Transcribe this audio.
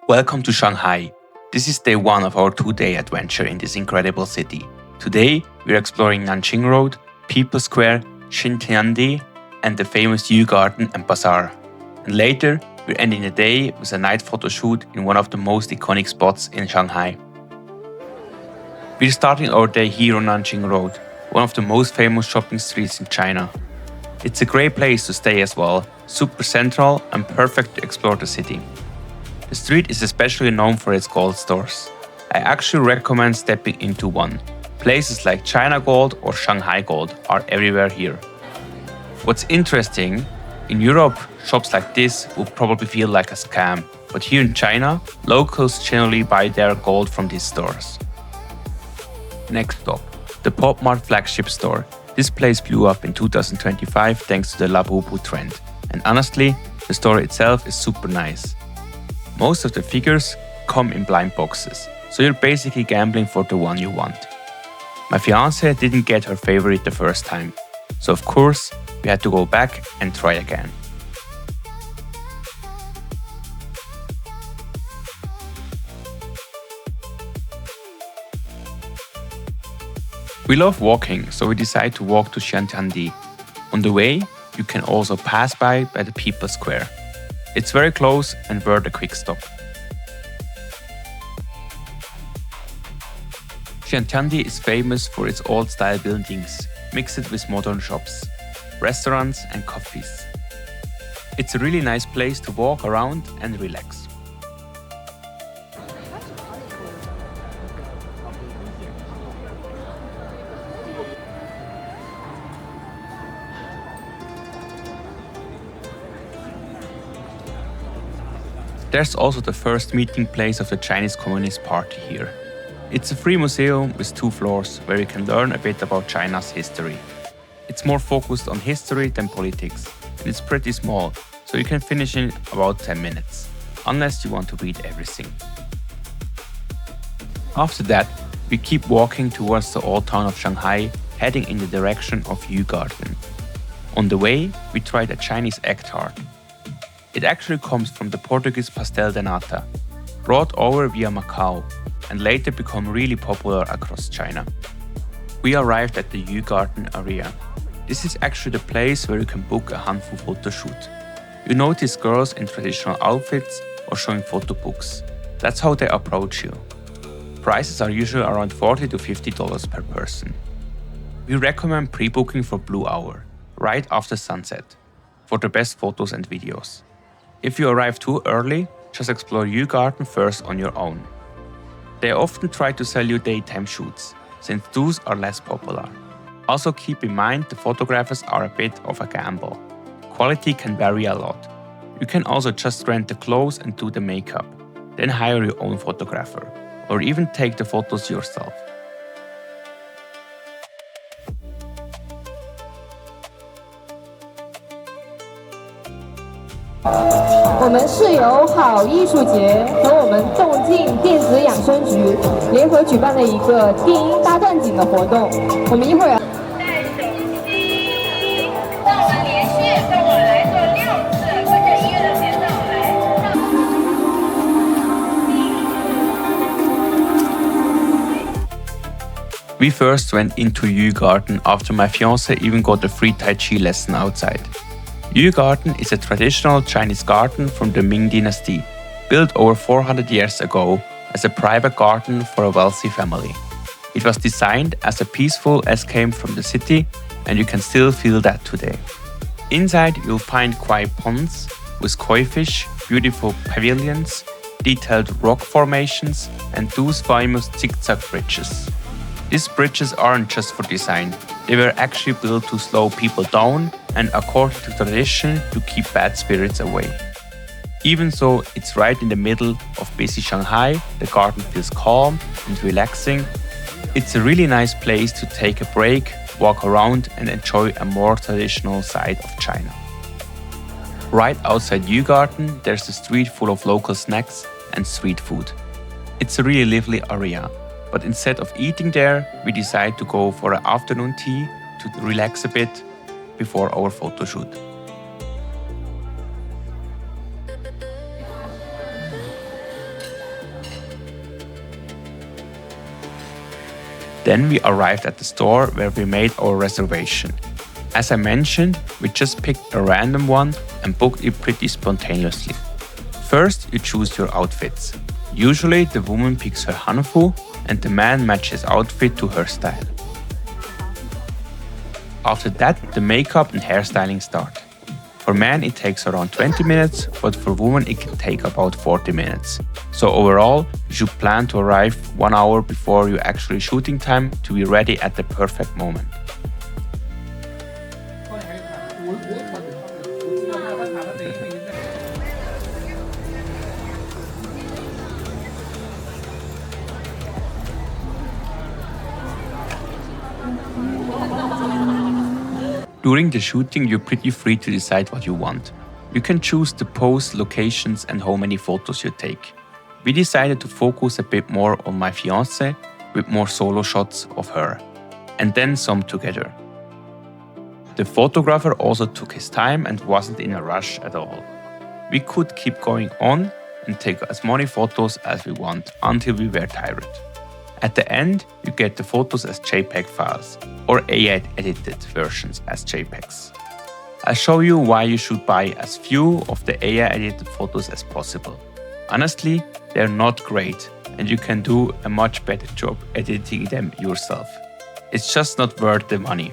Welcome to Shanghai. This is day one of our 2-day adventure in this incredible city. Today, we're exploring Nanjing Road, People Square, Xintiandi, and the famous Yu Garden and Bazaar. And later, we're ending the day with a night photo shoot in one of the most iconic spots in Shanghai. We're starting our day here on Nanjing Road, one of the most famous shopping streets in China. It's a great place to stay as well, super central and perfect to explore the city. The street is especially known for its gold stores. I actually recommend stepping into one. Places like China Gold or Shanghai Gold are everywhere here. What's interesting, in Europe, shops like this would probably feel like a scam, but here in China, locals generally buy their gold from these stores. Next stop, the Pop Mart flagship store. This place blew up in 2025 thanks to the Labubu trend, and honestly, the store itself is super nice. Most of the figures come in blind boxes, so you're basically gambling for the one you want. My fiancée didn't get her favorite the first time, so of course we had to go back and try again. We love walking, so we decide to walk to Xintiandi. On the way, you can also pass by the People Square. It's very close and worth a quick stop. Xintiandi is famous for its old-style buildings, mixed with modern shops, restaurants and coffees. It's a really nice place to walk around and relax. There's also the first meeting place of the Chinese Communist Party here. It's a free museum with 2 floors where you can learn a bit about China's history. It's more focused on history than politics, and it's pretty small, so you can finish in about 10 minutes, unless you want to read everything. After that, we keep walking towards the old town of Shanghai, heading in the direction of Yu Garden. On the way, we tried a Chinese egg tart. It actually comes from the Portuguese pastel de nata, brought over via Macau, and later become really popular across China. We arrived at the Yu Garden area. This is actually the place where you can book a Hanfu Photoshoot. You notice girls in traditional outfits or showing photo books. That's how they approach you. Prices are usually around $40 to $50 per person. We recommend pre-booking for Blue Hour, right after sunset, for the best photos and videos. If you arrive too early, just explore Yu Garden first on your own. They often try to sell you daytime shoots, since those are less popular. Also keep in mind the photographers are a bit of a gamble. Quality can vary a lot. You can also just rent the clothes and do the makeup, then hire your own photographer, or even take the photos yourself.我们是由好艺术节和我们动静电子养生局联合举办的一个电音大段景的活动。我们一会儿带手机，让我们连续跟我来做6次，跟着音乐的节奏来。We first went into Yu Garden after my fiancé even got a free Tai Chi lesson outside. Yu Garden is a traditional Chinese garden from the Ming Dynasty, built over 400 years ago as a private garden for a wealthy family. It was designed as a peaceful escape from the city, and you can still feel that today. Inside you'll find quiet ponds with koi fish, beautiful pavilions, detailed rock formations, and those famous zigzag bridges. These bridges aren't just for design, they were actually built to slow people down and according to tradition to keep bad spirits away. Even though it's right in the middle of busy Shanghai, the garden feels calm and relaxing. It's a really nice place to take a break, walk around and enjoy a more traditional side of China. Right outside Yu Garden, there's a street full of local snacks and street food. It's a really lively area. But instead of eating there, we decide to go for an afternoon tea to relax a bit before our photo shoot. Then we arrived at the store where we made our reservation. As I mentioned, we just picked a random one and booked it pretty spontaneously. First, you choose your outfits. Usually the woman picks her hanfu and the man matches outfit to her style. After that, the makeup and hairstyling start. For men it takes around 20 minutes, but for women it can take about 40 minutes. So overall, you should plan to arrive 1 hour before your actually shooting time to be ready at the perfect moment. During the shooting, you're pretty free to decide what you want. You can choose the pose, locations and how many photos you take. We decided to focus a bit more on my fiancée with more solo shots of her, and then some together. The photographer also took his time and wasn't in a rush at all. We could keep going on and take as many photos as we want until we were tired. At the end, you get the photos as JPEG files or AI-edited versions as JPEGs. I'll show you why you should buy as few of the AI-edited photos as possible. Honestly, they're not great and you can do a much better job editing them yourself. It's just not worth the money.